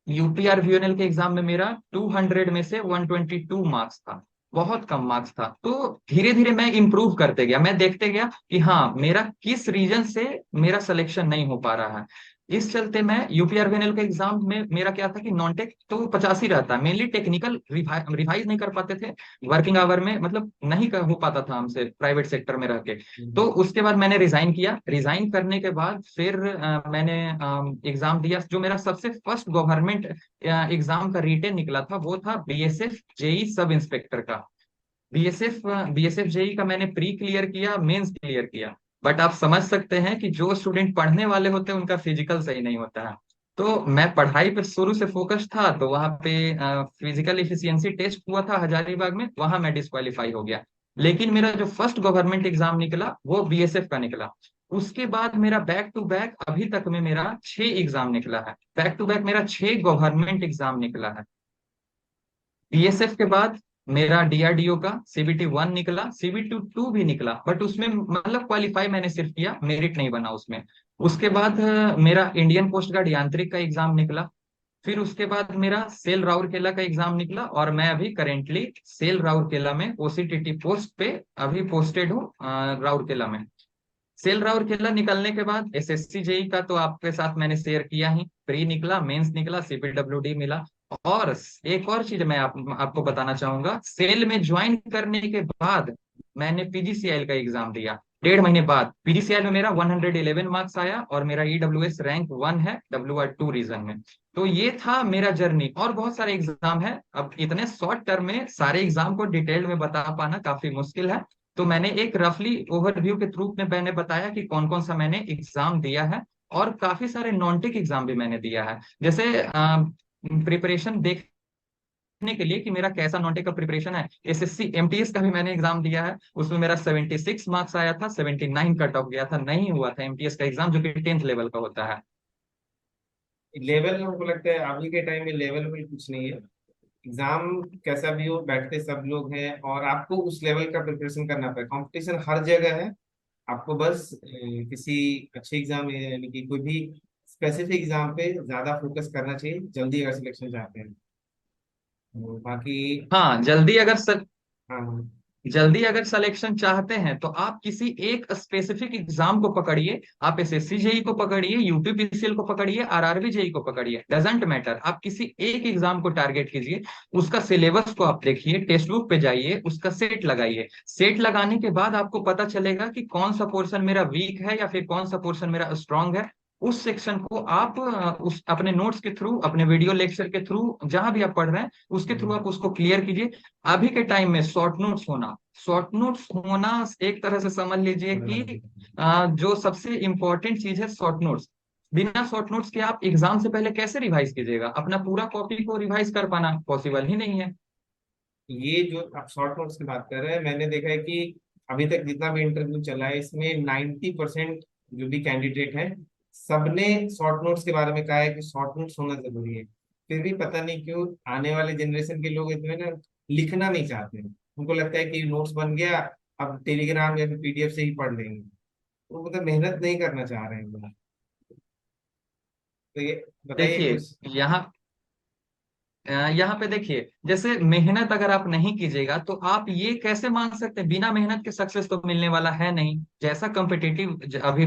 यूपीआर वीएनएल के एग्जाम में मेरा 200 में से 122 मार्क्स था, बहुत कम मार्क्स था। तो धीरे धीरे मैं इंप्रूव करते गया, मैं देखते गया कि हाँ मेरा किस रीजन से मेरा सिलेक्शन नहीं हो पा रहा है। इस चलते मैं यूपीआर वीएनएल के एग्जाम में मेरा क्या था कि नॉन टेक तो 50 ही रहता है, मेनली टेक्निकल रिवाइज नहीं कर पाते थे वर्किंग आवर में, मतलब नहीं हो पाता था हमसे प्राइवेट सेक्टर में रह के। तो हम्म। उसके बाद मैंने रिजाइन किया। रिजाइन करने के बाद फिर मैंने एग्जाम दिया। जो मेरा सबसे फर्स्ट गवर्नमेंट एग्जाम का रिटेन निकला था वो था बीएसएफ जेई सब इंस्पेक्टर का। बीएसएफ जेई का मैंने प्री क्लियर किया, मेंस क्लियर किया। बट आप समझ सकते हैं कि जो स्टूडेंट पढ़ने वाले होते हैं उनका फिजिकल सही नहीं होता है। तो मैं पढ़ाई पे शुरू से फोकस था, तो वहां पे फिजिकल एफिशिएंसी टेस्ट हुआ था हजारीबाग में, वहां मैं डिस्क्वालीफाई हो गया। लेकिन मेरा जो फर्स्ट गवर्नमेंट एग्जाम निकला वो बीएसएफ का निकला। उसके बाद मेरा बैक टू बैक अभी तक में मेरा 6 एग्जाम निकला है, बैक टू बैक मेरा 6 गवर्नमेंट एग्जाम निकला है। बीएसएफ के बाद मेरा डीआरडीओ का सीबीटी 1 निकला, सीबीटी 2 भी निकला, बट उसमें मतलब क्वालिफाई मैंने सिर्फ किया, मेरिट नहीं बना उसमें। उसके बाद मेरा इंडियन कोस्ट गार्ड यांत्रिक का एग्जाम निकला। फिर उसके बाद मेरा सेल राउरकेला का एग्जाम निकला, और मैं अभी करेंटली सेल राउरकेला में ओसीटीटी पोस्ट पे अभी पोस्टेड हूँ राउरकेला में। सेल राउरकेला निकलने के बाद एसएससी जेई का तो आपके साथ मैंने शेयर किया ही, प्री निकला, मेंस निकला, सीपीडब्ल्यूडी मिला। और एक और चीज मैं आपको बताना चाहूंगा, सेल में ज्वाइन करने के बाद मैंने पीजीसीएल का एग्जाम दिया। 1.5 महीने बाद पीजीसीएल में मेरा 111 मार्क्स आया और मेरा ईडब्ल्यूएस रैंक 1 है WR2 रीजन में। तो ये था मेरा जर्नी। और बहुत सारे एग्जाम है, अब इतने शॉर्ट टर्म में सारे एग्जाम को डिटेल में बता पाना काफी मुश्किल है। तो मैंने एक रफली ओवरव्यू के थ्रू में मैंने बताया कि कौन कौन सा मैंने एग्जाम दिया है। और काफी सारे नॉन टेक एग्जाम भी मैंने दिया है। जैसे प्रिपरेशन देखने के लिए कि मेरा कैसा नॉन टेक का प्रिपरेशन है, एसएससी एमटीएस का भी मैंने एग्जाम दिया है। उसमें मेरा 76 मार्क्स आया था, 79 कट ऑफ गया था, नहीं हुआ था एमटीएस का एग्जाम जो कि 10th लेवल का होता है। लेवल में हमको लगता है अभी के टाइम में लेवल में कुछ नहीं है। एग्जाम कैसा भी हो, बैठते सब लोग हैं और आपको उस लेवल का प्रिपरेशन करना पड़ेगा। कंपटीशन हर जगह है। आपको बस किसी अच्छे एग्जाम यानी कि कोई भी स्पेसिफिक एग्जाम पे ज्यादा फोकस करना चाहिए, जल्दी अगर सिलेक्शन चाहते हैं। तो बाकी हाँ, हाँ हाँ। जल्दी अगर सिलेक्शन चाहते हैं तो आप किसी एक स्पेसिफिक एग्जाम को पकड़िए। आप एसएससी जेई को पकड़िए, यूपीपीसीएल को पकड़िए, आरआरबी जेई को पकड़िए, डजेंट मैटर, आप किसी एक एग्जाम को टारगेट कीजिए। उसका सिलेबस को आप देखिए, टेक्स्ट बुक पे जाइए, उसका सेट लगाइए। सेट लगाने के बाद आपको पता चलेगा कि कौन सा पोर्शन मेरा वीक है या फिर कौन सा पोर्शन मेरा स्ट्रांग है। उस सेक्शन को आप उस अपने नोट्स के थ्रू, अपने वीडियो लेक्चर के थ्रू, जहां भी आप पढ़ रहे हैं उसके थ्रू आप उसको क्लियर कीजिए। अभी के टाइम में शॉर्ट नोट्स होना एक तरह से समझ लीजिए कि जो सबसे इम्पोर्टेंट चीज है शॉर्ट नोट्स। बिना शॉर्ट नोट्स के आप एग्जाम से पहले कैसे रिवाइज कीजिएगा? अपना पूरा कॉपी को रिवाइज कर पाना पॉसिबल ही नहीं है। ये जो आप शॉर्ट नोट्स की बात कर रहे हैं, मैंने देखा है कि अभी तक जितना भी इंटरव्यू चला है इसमें 90% जो भी कैंडिडेट है सबने शॉर्ट नोट्स के बारे में कहा है कि शॉर्ट नोट्स होना जरूरी है। फिर भी पता नहीं क्यों आने वाले जनरेशन के लोग इसमें ना लिखना नहीं चाहते हैं। उनको लगता है कि नोट्स बन गया, अब टेलीग्राम या फिर पीडीएफ से ही पढ़ लेंगे। वो मतलब मेहनत नहीं करना चाह रहे हैं लोग। तो ये बताइए देखिए, कुछ। यहाँ यहाँ पे देखिए, जैसे मेहनत अगर आप नहीं कीजिएगा तो आप ये कैसे मान सकते हैं? बिना मेहनत के सक्सेस तो मिलने वाला है नहीं। जैसा कॉम्पिटिटिव अभी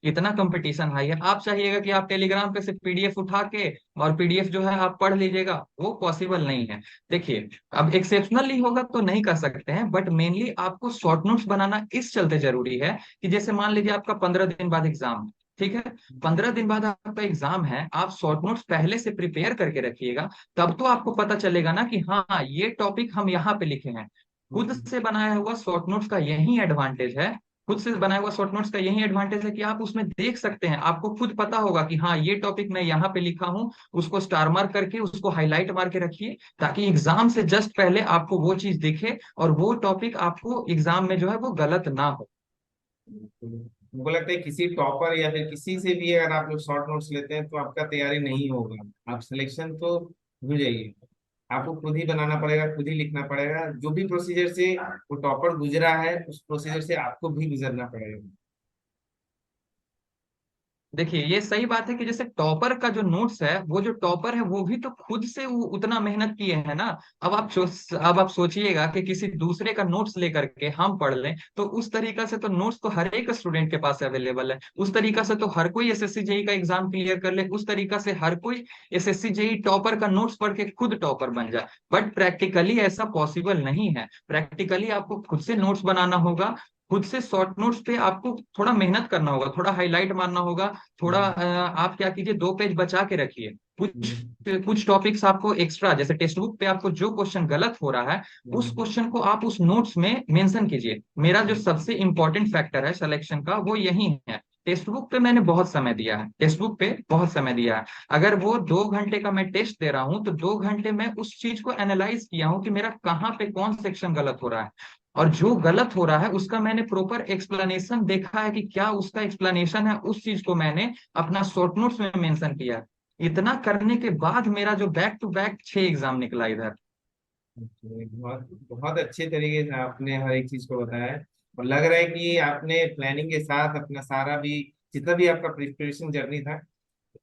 इतना कंपटीशन हाई है, आप चाहिएगा कि आप टेलीग्राम पे से पीडीएफ उठा के और पीडीएफ जो है आप पढ़ लीजिएगा, वो पॉसिबल नहीं है। देखिए, अब एक्सेप्शनली होगा तो नहीं कर सकते हैं, बट मेनली आपको शॉर्ट नोट्स बनाना इस चलते जरूरी है कि जैसे मान लीजिए आपका 15 दिन बाद एग्जाम, ठीक है, 15 दिन बाद आपका एग्जाम है, आप शॉर्ट नोट्स पहले से प्रिपेयर करके रखिएगा। तब तो आपको पता चलेगा ना कि हाँ, ये टॉपिक हम यहाँ पे लिखे हैं। खुद से बनाया हुआ शॉर्ट नोट्स का यही एडवांटेज है। खुद से बनाया हुआ शॉर्ट नोट्स का यही एडवांटेज है कि आप उसमें देख सकते हैं, आपको खुद पता होगा कि हाँ, ये टॉपिक मैं यहाँ पे लिखा हूँ। उसको स्टार मार्क करके, उसको हाईलाइट मार के रखिए, ताकि एग्जाम से जस्ट पहले आपको वो चीज दिखे और वो टॉपिक आपको एग्जाम में जो है वो गलत ना हो। मुझको लगता है किसी टॉपर या फिर किसी से भी अगर आप लोग शॉर्ट नोट्स लेते हैं तो आपका तैयारी नहीं होगा, आप सिलेक्शन तो भूल जाइए। आपको खुद ही बनाना पड़ेगा, खुद ही लिखना पड़ेगा। जो भी प्रोसीजर से वो टॉपर गुजरा है उस प्रोसीजर से आपको भी गुजरना पड़ेगा। देखिए, ये सही बात है कि जैसे टॉपर का जो नोट्स है, वो जो टॉपर है वो भी तो खुद से वो उतना मेहनत किए है ना। अब आप सोचिएगा कि किसी दूसरे का नोट्स लेकर के हम पढ़ लें, तो उस तरीका से तो नोट्स तो हर एक स्टूडेंट के पास अवेलेबल है। उस तरीका से तो हर कोई एसएससी जेई का एग्जाम क्लियर कर ले, उस तरीका से हर कोई एसएससी जेई टॉपर का नोट्स पढ़ के खुद टॉपर बन जाए। बट प्रैक्टिकली ऐसा पॉसिबल नहीं है। प्रैक्टिकली आपको खुद से नोट्स बनाना होगा। खुद से शॉर्ट नोट्स पे आपको थोड़ा मेहनत करना होगा, थोड़ा हाईलाइट मारना होगा। थोड़ा आप क्या कीजिए, 2 पेज बचा के रखिए। कुछ कुछ टॉपिक्स आपको एक्स्ट्रा, जैसे टेक्स्ट बुक पे आपको जो क्वेश्चन गलत हो रहा है, उस क्वेश्चन को आप उस नोट्स में मेंशन कीजिए। मेरा जो सबसे इंपॉर्टेंट फैक्टर है सिलेक्शन का, वो यही है। टेक्स्ट बुक पे मैंने बहुत समय दिया है, टेक्स्ट बुक पे बहुत समय दिया है। अगर वो 2 घंटे का मैं टेस्ट दे रहा हूँ तो 2 घंटे में उस चीज को एनालाइज किया हूँ कि मेरा कहाँ पे कौन सेक्शन गलत हो रहा है। और जो गलत हो रहा है उसका मैंने प्रॉपर एक्सप्लेनेशन देखा है कि क्या उसका एक्सप्लेनेशन है, उस चीज को मैंने अपना शॉर्ट नोट्स में मेंशन किया है। इतना करने के बाद मेरा जो बैक टू बैक 6 एग्जाम निकला इधर। बहुत बहुत अच्छे तरीके से आपने हर एक चीज को बताया है। और लग रहा है कि आपने प्लानिंग के साथ अपना सारा भी जितना भी आपका प्रिपरेशन जर्नी था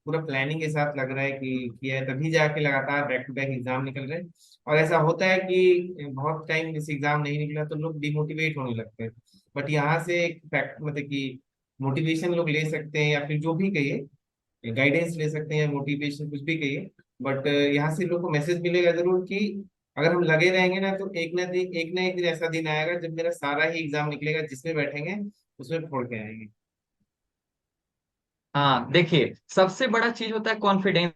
पूरा प्लानिंग के साथ लग रहा है कि किया है, तभी जाके लगातार बैक टू बैक एग्जाम निकल रहे हैं। और ऐसा होता है कि बहुत टाइम जैसे एग्जाम नहीं निकला तो लोग डिमोटिवेट होने लगते हैं। बट यहाँ से एक फैक्ट मतलब कि मोटिवेशन लोग ले सकते हैं या फिर जो भी कहिए, गाइडेंस ले सकते हैं या मोटिवेशन कुछ भी कहिए। बट यहाँ से लोग को मैसेज मिलेगा जरूर कि अगर हम लगे रहेंगे ना तो एक ना एक दिन ऐसा दिन आएगा जब मेरा सारा ही एग्जाम निकलेगा, जिसमें बैठेंगे उसमें फोड़ के आएंगे। हाँ देखिए, सबसे बड़ा चीज होता है कॉन्फिडेंस।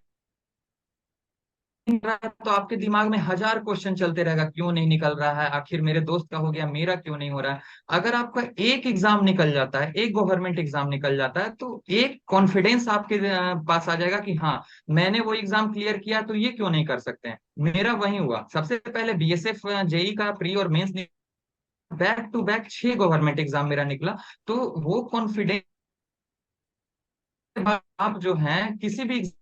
रहा है तो आपके दिमाग में हजार क्वेश्चन चलते रहेगा, क्यों नहीं निकल रहा है, आखिर मेरे दोस्त का हो गया, मेरा क्यों नहीं हो रहा है। अगर आपका एक एग्जाम निकल जाता है, एक गवर्नमेंट एग्जाम निकल जाता है, तो एक कॉन्फिडेंस आपके पास आ जाएगा कि हाँ, मैंने वो एग्जाम क्लियर किया तो ये क्यों नहीं कर सकते हैं। मेरा वही हुआ, सबसे पहले बीएसएफ जेई का प्री और mains, back to back 6 government exam मेरा निकला। तो वो कॉन्फिडेंस आप जो है किसी भी एग्जाम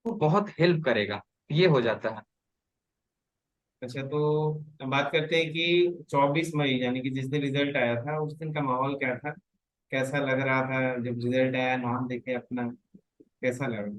को बहुत हेल्प करेगा, ये हो जाता है। अच्छा, तो अब बात करते हैं कि 24 मई यानी कि जिस दिन रिजल्ट आया था उस दिन का माहौल क्या था, कैसा लग रहा था जब रिजल्ट आया, नाम देखे अपना, कैसा लगा?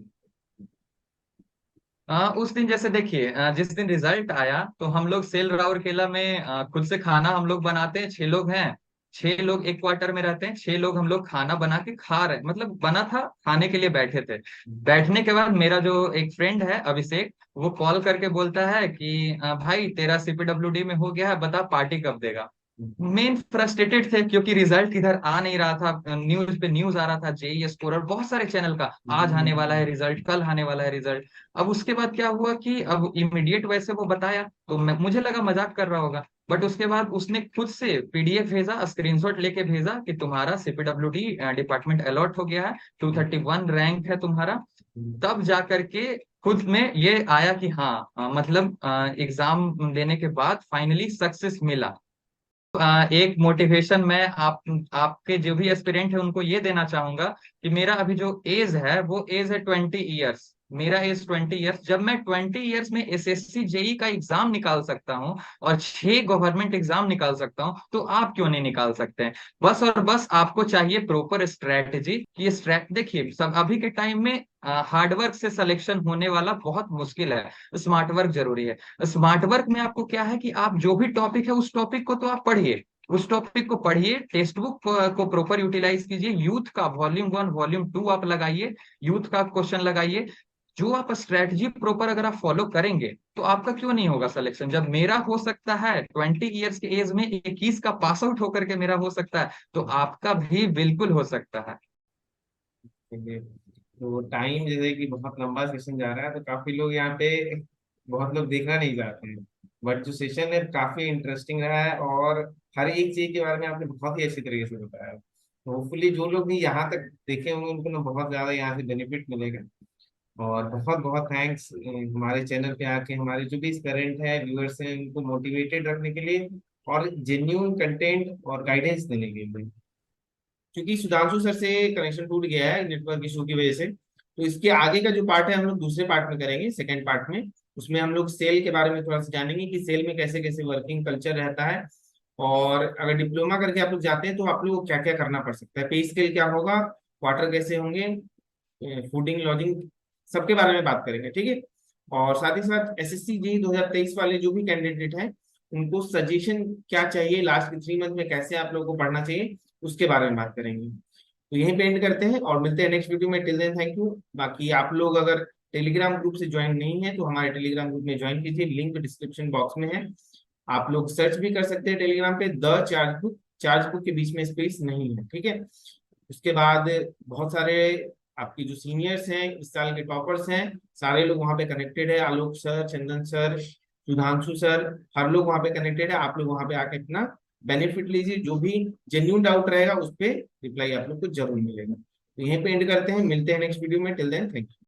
उस दिन जैसे देखिए, जिस दिन रिजल्ट आया तो हम लोग सेल राउरकेला में खुद से खाना हम लोग बनाते हैं, 6 लोग हैं। 6 लोग एक क्वार्टर में रहते हैं, 6 लोग हम लोग खाना बना के खा रहे, मतलब बना था, खाने के लिए बैठे थे। बैठने के बाद मेरा जो एक फ्रेंड है अभिषेक, वो कॉल करके बोलता है कि भाई तेरा सीपीडब्ल्यूडी में हो गया है, बता पार्टी कब देगा। मेन फ्रस्ट्रेटेड थे क्योंकि रिजल्ट इधर आ नहीं रहा था, न्यूज पे न्यूज आ रहा था, जेई स्कोर बहुत सारे चैनल का, आज आने वाला है रिजल्ट, कल आने वाला है रिजल्ट। अब उसके बाद क्या हुआ कि अब इमीडिएट वैसे वो बताया तो मुझे लगा मजाक कर रहा होगा, बट उसके बाद उसने खुद से पीडीएफ भेजा, स्क्रीनशॉट लेके भेजा कि तुम्हारा सीपीडब्ल्यूडी डिपार्टमेंट अलॉट हो गया है, 231 रैंक है तुम्हारा। तब जा करके खुद में ये आया कि हाँ, मतलब एग्जाम देने के बाद फाइनली सक्सेस मिला। एक मोटिवेशन मैं आपके जो भी एस्पिरेंट है उनको ये देना चाहूंगा कि मेरा अभी जो एज है वो एज है 20 ईयर्स। मेरा एज 20 ईयर्स, जब मैं 20 ईयर्स में एसएससी जेई का एग्जाम निकाल सकता हूँ और 6 गवर्नमेंट एग्जाम निकाल सकता हूँ, तो आप क्यों नहीं निकाल सकते हैं। बस और बस आपको चाहिए प्रॉपर स्ट्रेटेजी। ये स्ट्रेट देखिए, सब अभी के टाइम में हार्डवर्क से सिलेक्शन होने वाला बहुत मुश्किल है, स्मार्ट वर्क जरूरी है। स्मार्ट वर्क में आपको क्या है कि आप जो भी टॉपिक है उस टॉपिक को तो आप पढ़िए, उस टॉपिक को पढ़िए, टेक्स्ट बुक को प्रॉपर यूटिलाइज कीजिए, यूथ का वॉल्यूम 1 वॉल्यूम 2 आप लगाइए, यूथ का क्वेश्चन लगाइए। जो आप स्ट्रेटजी प्रॉपर अगर आप फॉलो करेंगे तो आपका क्यों नहीं होगा सिलेक्शन। जब मेरा हो सकता है 20 ईयर्स के एज में, 21 का पास आउट होकर के मेरा हो सकता है, तो आपका भी बिल्कुल हो सकता है। चलिए, तो टाइम जैसे कि बहुत लंबा सेशन जा रहा है तो काफी लोग यहाँ पे, बहुत लोग देखना नहीं चाहते हैं, बट जो सेशन है काफी इंटरेस्टिंग रहा है और हर एक चीज के बारे में आपने बहुत ही अच्छी तरीके से बताया। तो होपफुली जो लोग भी यहाँ तक देखे होंगे उनको ना बहुत ज्यादा यहाँ से बेनिफिट मिलेगा। और बहुत बहुत थैंक्स हमारे चैनल पे आके हमारे जो भी पेरेंट है, व्यूअर्स हैं, उनको मोटिवेटेड रखने के लिए और जेन्यून कंटेंट और गाइडेंस देने के लिए। क्योंकि सुधांशु सर से कनेक्शन टूट गया है नेटवर्क इशू की वजह से, तो इसके आगे का जो पार्ट है हम लोग दूसरे पार्ट में करेंगे, सेकंड पार्ट में। उसमें हम लोग सेल के बारे में थोड़ा सा जानेंगे कि सेल में कैसे कैसे वर्किंग कल्चर रहता है, और अगर डिप्लोमा करके आप लोग जाते हैं तो आप लोग को क्या क्या करना पड़ सकता है, पे स्केल क्या होगा, क्वार्टर कैसे होंगे, फूडिंग लॉजिंग, सबके बारे में बात करेंगे, ठीक है। और साथ ही साथ एसएससी जी 2023 वाले जो भी कैंडिडेट हैं उनको सजेशन क्या चाहिए, लास्ट के 3 मंथ में कैसे आप लोगों को पढ़ना चाहिए, उसके बारे में बात करेंगे। तो यहीं पे एंड करते हैं और मिलते हैं नेक्स्ट वीडियो में। Till then thank you. बाकी आप लोग अगर टेलीग्राम ग्रुप से ज्वाइन नहीं है तो हमारे टेलीग्राम ग्रुप में ज्वाइन कीजिए, लिंक डिस्क्रिप्शन बॉक्स में है। आप लोग सर्च भी कर सकते हैं टेलीग्राम पे, the charge book, charge book के बीच में स्पेस नहीं है, ठीक है। उसके बाद बहुत सारे आपके जो सीनियर्स हैं, इस साल के टॉपर्स हैं, सारे लोग वहाँ पे कनेक्टेड है, आलोक सर, चंदन सर, सुधांशु सर, हर लोग वहाँ पे कनेक्टेड है। आप लोग वहाँ पे आके अपना बेनिफिट लीजिए, जो भी जेन्यून डाउट रहेगा उस पर रिप्लाई आप लोग को जरूर मिलेगा। तो यहीं पे एंड करते हैं, मिलते हैं नेक्स्ट वीडियो में। Till then thank you.